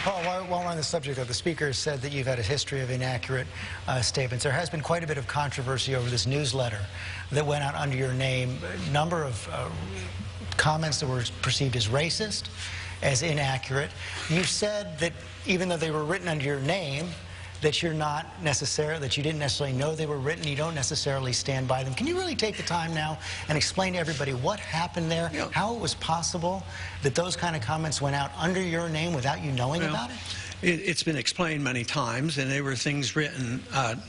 Paul, while we're on the subject of the speaker said that you've had a history of inaccurate statements. There has been quite a bit of controversy over this newsletter that went out under your name. A number of comments that were perceived as racist, as inaccurate. You said that even though they were written under your name, that you didn't necessarily know they were written, you don't necessarily stand by them. Can you really take the time now and explain to everybody what happened there, how it was possible that those kind of comments went out under your name without you knowing about it? It's been explained many times, and there were things written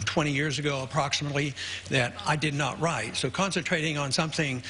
20 years ago approximately that I did not write. So concentrating on something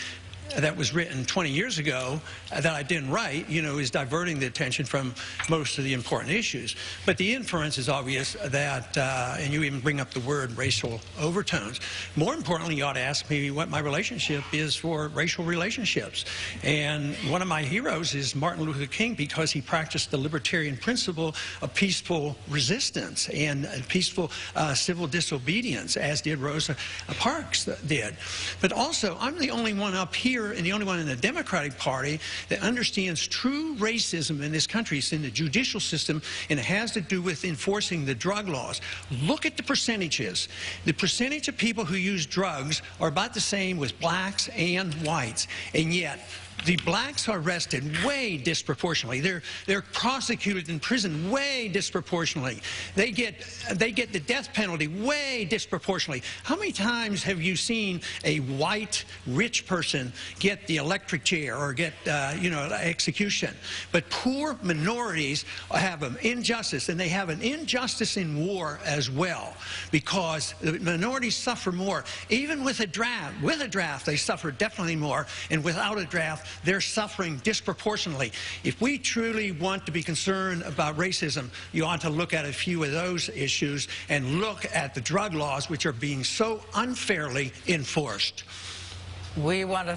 that was written 20 years ago that I didn't write, is diverting the attention from most of the important issues. But the inference is obvious that, and you even bring up the word racial overtones. More importantly, you ought to ask me what my relationship is for racial relationships. And one of my heroes is Martin Luther King, because he practiced the libertarian principle of peaceful resistance and peaceful civil disobedience, as did Rosa Parks did. But also, I'm the only one up here and the only one in the Democratic Party that understands true racism in this country. It's in the judicial system, and it has to do with enforcing the drug laws. Look at the percentages. The percentage of people who use drugs are about the same with blacks and whites, and yet the blacks are arrested way disproportionately. They're prosecuted in prison way disproportionately. They get the death penalty way disproportionately. How many times have you seen a white rich person get the electric chair or get execution? But poor minorities have an injustice, and they have an injustice in war as well, because the minorities suffer more. Even with a draft, they suffer definitely more, and without a draft, they're suffering disproportionately. If we truly want to be concerned about racism, you ought to look at a few of those issues and look at the drug laws, which are being so unfairly enforced. We want to